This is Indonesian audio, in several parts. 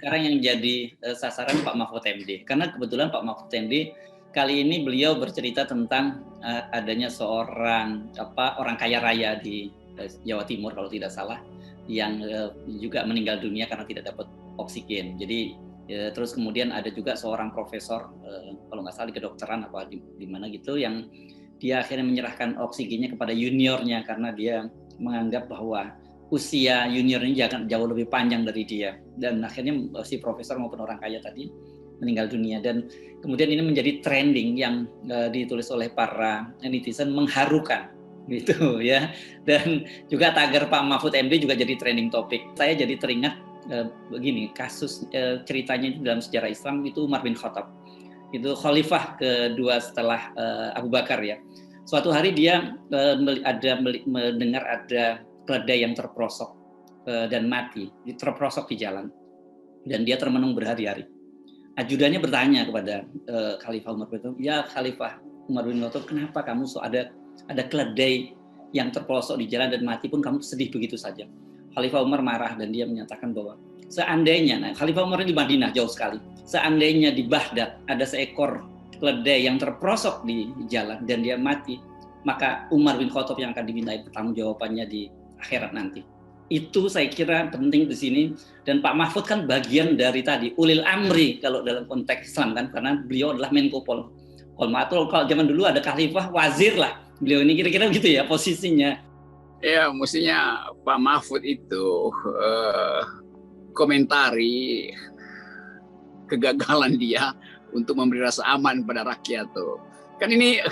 sekarang yang jadi sasaran Pak Mahfud MD. Karena kebetulan Pak Mahfud MD kali ini beliau bercerita tentang adanya seorang orang kaya raya di Jawa Timur kalau tidak salah, yang juga meninggal dunia karena tidak dapat oksigen. Jadi terus kemudian ada juga seorang profesor kalau nggak salah di kedokteran apa di mana gitu, yang dia akhirnya menyerahkan oksigennya kepada juniornya karena dia menganggap bahwa usia juniornya jauh lebih panjang dari dia, dan akhirnya si profesor maupun orang kaya tadi meninggal dunia. Dan kemudian ini menjadi trending yang ditulis oleh para netizen, mengharukan gitu ya, dan juga tagar Pak Mahfud MD juga jadi trending topik. Saya jadi teringat begini, kasus ceritanya dalam sejarah Islam itu Umar bin Khattab, itu khalifah kedua setelah Abu Bakar ya. Suatu hari dia mendengar ada keledai yang terperosok dan mati, terperosok di jalan, dan dia termenung berhari-hari. Ajudannya bertanya kepada Khalifah Umar bin Khattab, ya Khalifah Umar bin Khattab, kenapa kamu ada keledai yang terperosok di jalan dan mati pun kamu sedih begitu saja? Khalifah Umar marah dan dia menyatakan bahwa seandainya, Khalifah Umar di Madinah jauh sekali, seandainya di Baghdad ada seekor keledai yang terperosok di jalan dan dia mati, maka Umar bin Khattab yang akan dimintai pertanggungjawabannya di akhirat nanti. Itu saya kira penting di sini. Dan Pak Mahfud kan bagian dari tadi ulil amri kalau dalam konteks Islam kan, karena beliau adalah Menko Polmaruf. Kalau zaman dulu ada khalifah, wazir lah. Beliau ini kira-kira gitu ya posisinya. Ya, mestinya Pak Mahfud itu komentari kegagalan dia untuk memberi rasa aman pada rakyat tuh. Kan ini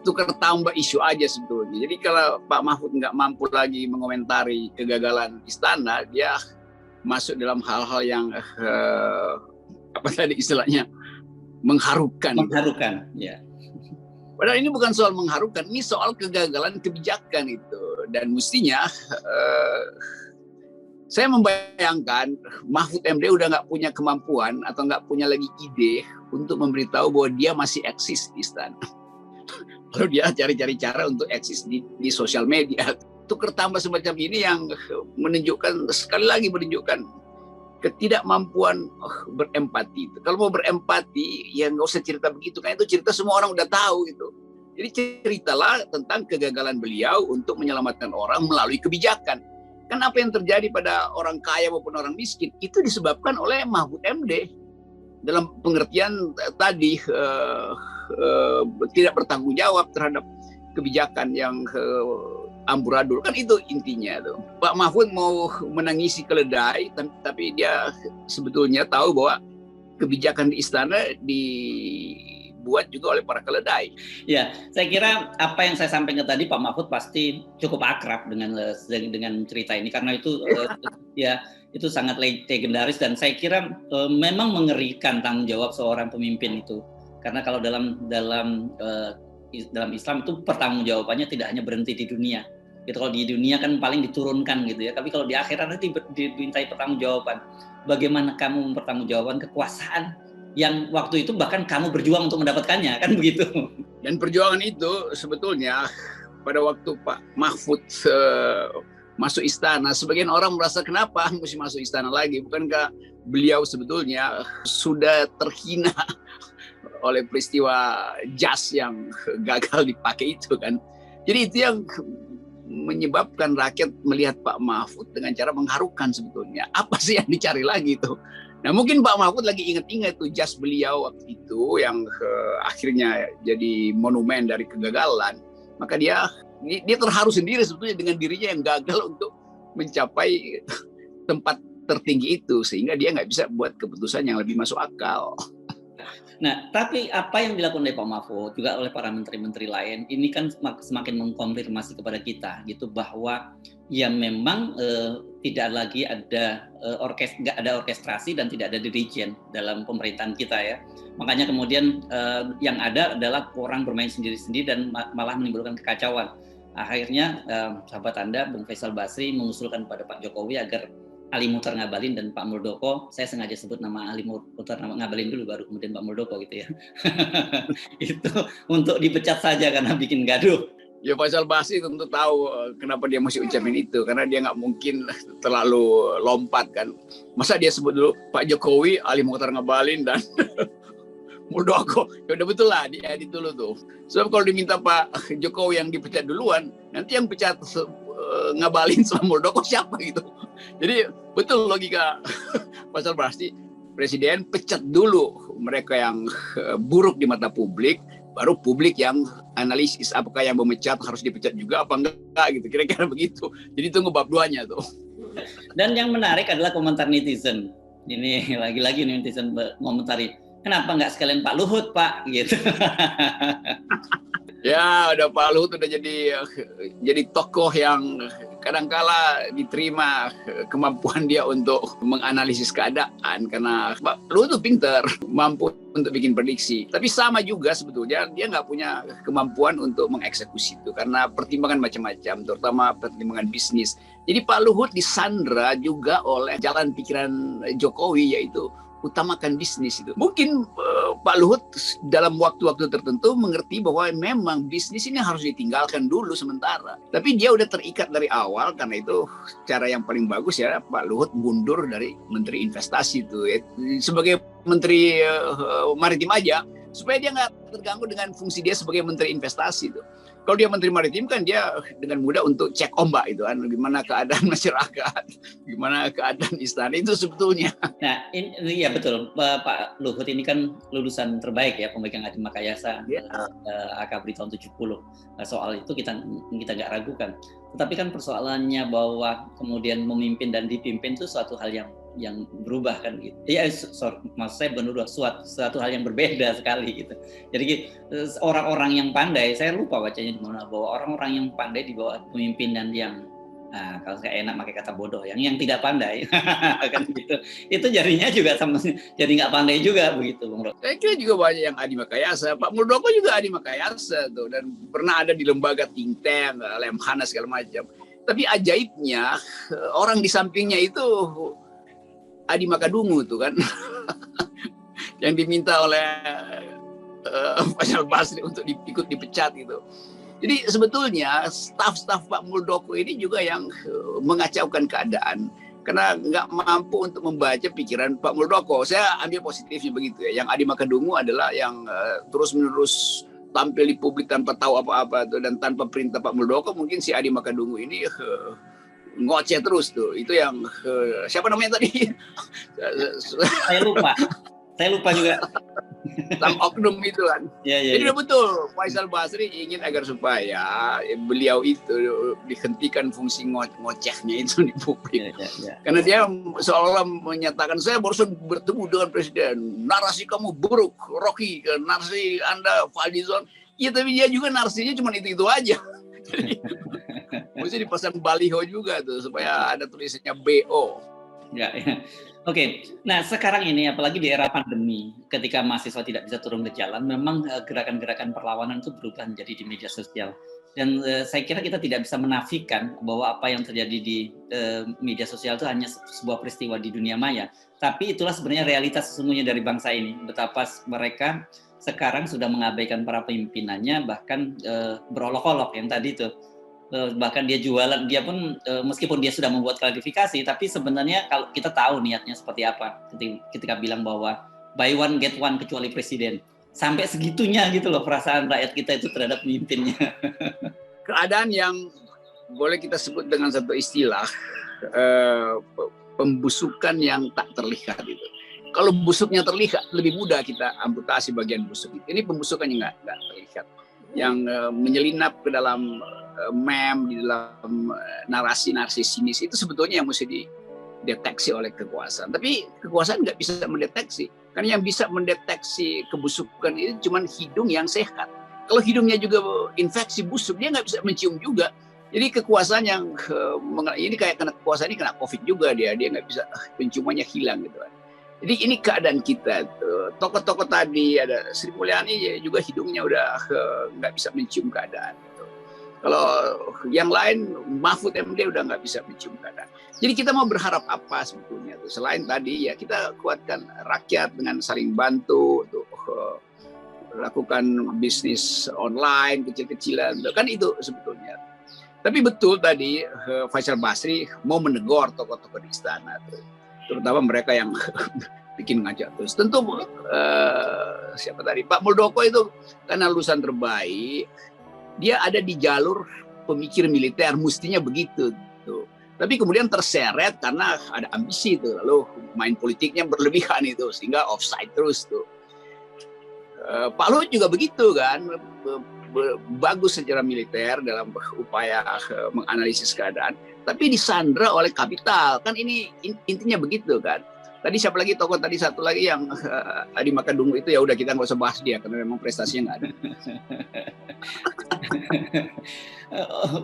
tukar tambah isu aja sebetulnya. Jadi kalau Pak Mahfud nggak mampu lagi mengomentari kegagalan istana, dia masuk dalam hal-hal yang apa tadi istilahnya mengharukan. Mengharukan, ya. Padahal ini bukan soal mengharukan, ini soal kegagalan kebijakan itu. Dan mestinya saya membayangkan Mahfud MD udah nggak punya kemampuan atau nggak punya lagi ide untuk memberitahu bahwa dia masih eksis di istana. Lalu dia cari-cari cara untuk eksis di sosial media. Tukar tambah semacam ini yang menunjukkan, sekali lagi menunjukkan ketidakmampuan berempati. Kalau mau berempati, ya nggak usah cerita begitu. Kan itu cerita semua orang udah tahu gitu. Jadi ceritalah tentang kegagalan beliau untuk menyelamatkan orang melalui kebijakan. Kan apa yang terjadi pada orang kaya maupun orang miskin, itu disebabkan oleh Mahfud MD. Dalam pengertian tadi, tidak bertanggung jawab terhadap kebijakan yang amburadul, kan itu intinya tuh. Pak Mahfud mau menangisi keledai, tapi dia sebetulnya tahu bahwa kebijakan di istana dibuat juga oleh para keledai. Ya, saya kira apa yang saya sampaikan tadi Pak Mahfud pasti cukup akrab dengan cerita ini, karena itu ya itu sangat legendaris, dan saya kira memang mengerikan tanggung jawab seorang pemimpin itu. Karena kalau dalam Islam itu pertanggungjawabannya tidak hanya berhenti di dunia. Gitu, kalau di dunia kan paling diturunkan gitu ya. Tapi kalau di akhirat nanti dimintai pertanggungjawaban. Bagaimana kamu mempertanggungjawabkan kekuasaan yang waktu itu bahkan kamu berjuang untuk mendapatkannya, kan begitu. Dan perjuangan itu sebetulnya pada waktu Pak Mahfud masuk istana, sebagian orang merasa kenapa mesti masuk istana lagi? Bukankah beliau sebetulnya sudah terhina oleh peristiwa jas yang gagal dipakai itu kan. Jadi itu yang menyebabkan rakyat melihat Pak Mahfud dengan cara mengharukan sebetulnya. Apa sih yang dicari lagi itu? Nah mungkin Pak Mahfud lagi ingat-ingat tuh jas beliau waktu itu yang akhirnya jadi monumen dari kegagalan. Maka dia terharu sendiri sebetulnya dengan dirinya yang gagal untuk mencapai tempat tertinggi itu. Sehingga dia nggak bisa buat keputusan yang lebih masuk akal. Nah, tapi apa yang dilakukan oleh Pak Mahfud juga oleh para menteri-menteri lain ini kan semakin mengkonfirmasi kepada kita gitu bahwa ya memang tidak lagi ada nggak ada orkestrasi dan tidak ada dirijen dalam pemerintahan kita ya. Makanya kemudian yang ada adalah orang bermain sendiri-sendiri dan malah menimbulkan kekacauan. Akhirnya sahabat Anda Bung Faisal Basri mengusulkan kepada Pak Jokowi agar Ali Muchtar Ngabalin dan Pak Muldoko, saya sengaja sebut nama Ali Muchtar Ngabalin dulu baru kemudian Pak Muldoko gitu ya. Itu untuk dipecat saja karena bikin gaduh. Ya Faisal Basri tentu tahu kenapa dia mesti ucapin itu, karena dia nggak mungkin terlalu lompat kan. Masa dia sebut dulu Pak Jokowi, Ali Mokhtar Ngabalin dan Muldoko. Ya udah betul lah, diedit dulu tuh. Sebab kalau diminta Pak Jokowi yang dipecat duluan, nanti yang pecat Ngabalin sama Muldoko siapa gitu. Jadi betul logika Faisal Basri, presiden pecat dulu mereka yang buruk di mata publik, baru publik yang analisis apakah yang memecat harus dipecat juga apa enggak gitu, kira-kira begitu. Jadi tunggu bab 2-nya tuh. Dan yang menarik adalah komentar netizen. Ini lagi-lagi netizen komentari, kenapa nggak sekalian Pak Luhut Pak gitu. Ya udah Pak Luhut udah jadi tokoh yang kadangkala diterima kemampuan dia untuk menganalisis keadaan, karena Pak Luhut tuh pinter, mampu untuk bikin prediksi. Tapi sama juga sebetulnya dia nggak punya kemampuan untuk mengeksekusi itu karena pertimbangan macam-macam, terutama pertimbangan bisnis. Jadi Pak Luhut disandra juga oleh jalan pikiran Jokowi, yaitu utamakan bisnis itu. Mungkin Pak Luhut dalam waktu-waktu tertentu mengerti bahwa memang bisnis ini harus ditinggalkan dulu sementara. Tapi dia udah terikat dari awal, karena itu cara yang paling bagus ya Pak Luhut mundur dari Menteri Investasi itu ya. Sebagai Menteri Maritim aja, supaya dia nggak terganggu dengan fungsi dia sebagai Menteri Investasi itu. Kalau dia Menteri Maritim kan dia dengan mudah untuk cek ombak itu kan, gimana keadaan masyarakat, gimana keadaan istana itu sebetulnya. Nah, iya betul, Pak Luhut ini kan lulusan terbaik ya, pemegang Adi Makayasa AKABRI tahun 70. Soal itu kita nggak ragukan. Tetapi kan persoalannya bahwa kemudian memimpin dan dipimpin itu suatu hal yang berubah kan gitu. Ya, maksud saya berubah, suatu hal yang berbeda sekali gitu. Jadi orang-orang yang pandai, saya lupa bacanya di mana, bahwa orang-orang yang pandai di bawah pemimpinan yang kalau saya enak pakai kata bodoh, yang tidak pandai kan gitu. Itu jadinya juga sama, jadi nggak pandai juga begitu, Bung Rod. Saya kira juga banyak yang Adi Makayasa. Pak Muldoko juga Adi Makayasa tuh, dan pernah ada di lembaga think tank, Lemhanas segala macam. Tapi ajaibnya orang di sampingnya itu Adi Makadungu tuh kan, yang diminta oleh Faisal Basri untuk ikut dipecat gitu. Jadi sebetulnya staf-staf Pak Muldoko ini juga yang mengacaukan keadaan, karena nggak mampu untuk membaca pikiran Pak Muldoko. Saya ambil positifnya begitu ya. Yang Adi Makadungu adalah yang terus-menerus tampil di publik tanpa tahu apa-apa tuh, dan tanpa perintah Pak Muldoko. Mungkin si Adi Makadungu ini ngoceh terus tuh. Itu yang siapa namanya tadi? Saya lupa juga. Tam oknum itu kan. Jadi udah betul, Faisal Basri ingin agar supaya beliau itu dihentikan fungsi ngocehnya itu di publik. Karena dia seolah-olah menyatakan, saya baru bertemu dengan presiden, narasi kamu buruk, Rocky, narasi Anda Fadlizon. Iya, tapi dia juga narasinya cuma itu aja. Jadi mesti dipasang baliho juga tuh supaya ada tulisannya BO. Ya. Oke, nah sekarang ini apalagi di era pandemi, ketika mahasiswa tidak bisa turun ke jalan, memang gerakan-gerakan perlawanan itu berubah menjadi di media sosial. Dan saya kira kita tidak bisa menafikan bahwa apa yang terjadi di media sosial itu hanya sebuah peristiwa di dunia maya. Tapi itulah sebenarnya realitas sesungguhnya dari bangsa ini. Betapa mereka sekarang sudah mengabaikan para pemimpinannya, bahkan berolok-olok yang tadi itu. Bahkan dia jualan, dia pun meskipun dia sudah membuat klarifikasi, tapi sebenarnya kalau kita tahu niatnya seperti apa ketika bilang bahwa buy one get one kecuali presiden, sampai segitunya gitu loh perasaan rakyat kita itu terhadap pemimpinnya. Keadaan yang boleh kita sebut dengan satu istilah pembusukan yang tak terlihat itu. Kalau busuknya terlihat, lebih mudah kita amputasi bagian busuk itu. Ini pembusukan yang nggak terlihat, yang menyelinap ke dalam meme, di dalam narasi-narasi sinis itu sebetulnya yang mesti dideteksi oleh kekuasaan. Tapi kekuasaan nggak bisa mendeteksi, karena yang bisa mendeteksi kebusukan itu cuma hidung yang sehat. Kalau hidungnya juga infeksi busuk, dia nggak bisa mencium juga. Jadi kekuasaan yang ini kayak kekuasaan ini kena COVID juga, dia nggak bisa, penciumannya hilang gitu kan. Jadi ini keadaan kita. Tokoh-tokoh tadi ada Sri Mulyani juga hidungnya udah nggak bisa mencium keadaan. Kalau yang lain, Mahfud MD udah nggak bisa mencium keadaan. Jadi kita mau berharap apa sebetulnya tuh? Selain tadi ya kita kuatkan rakyat dengan saling bantu, tuh lakukan bisnis online kecil-kecilan, kan itu sebetulnya. Tapi betul tadi Faisal Basri mau menegur tokoh-tokoh di istana, terutama mereka yang bikin ngajak terus. Tentu siapa tadi Pak Muldoko itu karena lulusan terbaik, dia ada di jalur pemikir militer, mestinya begitu. Tuh. Tapi kemudian terseret karena ada ambisi itu, lalu main politiknya berlebihan itu sehingga offside terus tuh. Pak Luhut juga begitu kan, bagus secara militer dalam upaya menganalisis keadaan, tapi disandra oleh kapital kan, ini intinya begitu kan. Tadi siapa lagi tokoh tadi satu lagi yang Adi Makadungu itu, ya udah kita nggak usah bahas dia karena memang prestasinya nggak ada.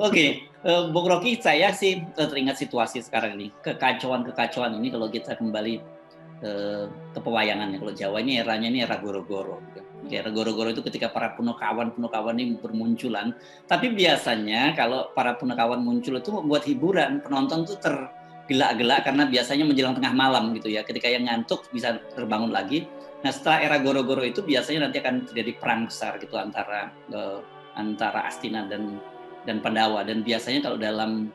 Oke, Bung Rocky, saya sih teringat situasi sekarang ini, kekacauan ini kalau kita kembali ke pewayangannya. Kalau Jawa ini eranya ini era goro-goro. Era goro-goro itu ketika para punakawan ini bermunculan. Tapi biasanya kalau para punakawan muncul itu membuat hiburan, penonton tuh tergelak-gelak karena biasanya menjelang tengah malam gitu ya. Ketika yang ngantuk bisa terbangun lagi. Nah setelah era goro-goro itu biasanya nanti akan terjadi perang besar gitu antara Astina dan Pandawa. Dan biasanya kalau dalam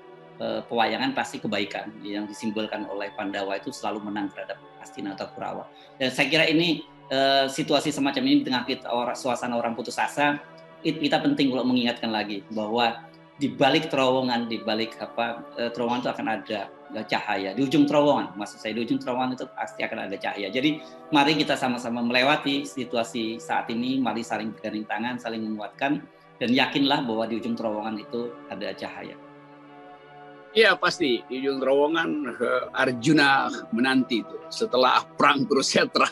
pewayangan pasti kebaikan yang disimbolkan oleh Pandawa itu selalu menang terhadap Astina atau Kurawa. Dan saya kira ini situasi semacam ini di tengah suasana orang putus asa, kita penting kalau mengingatkan lagi bahwa di balik terowongan, terowongan itu akan ada cahaya. Di ujung terowongan, maksud saya di ujung terowongan itu pasti akan ada cahaya. Jadi mari kita sama-sama melewati situasi saat ini, mari saling bergandeng tangan, saling menguatkan, dan yakinlah bahwa di ujung terowongan itu ada cahaya. Iya pasti, di ujung terowongan Arjuna menanti itu setelah perang Kurukshetra.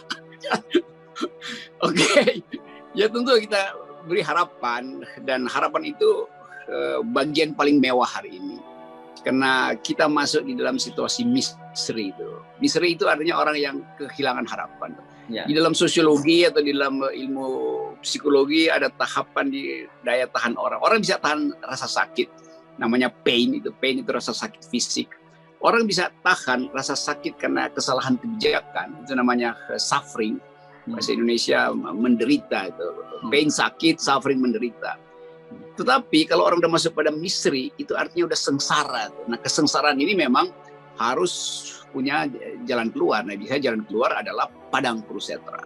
Oke, ya tentu kita beri harapan, dan harapan itu bagian paling mewah hari ini. Karena kita masuk di dalam situasi misteri itu. Misteri itu artinya orang yang kehilangan harapan. Ya. Di dalam sosiologi atau di dalam ilmu psikologi ada tahapan di daya tahan orang. Orang bisa tahan rasa sakit, namanya pain itu rasa sakit fisik. Orang bisa tahan rasa sakit karena kesalahan kebijakan, itu namanya suffering. Bahasa Indonesia menderita itu. Pain sakit, suffering menderita. Tetapi kalau orang udah masuk pada misteri, itu artinya udah sengsara. Nah kesengsaraan ini memang harus punya jalan keluar. Nah bisa jalan keluar adalah padang Kurukshetra.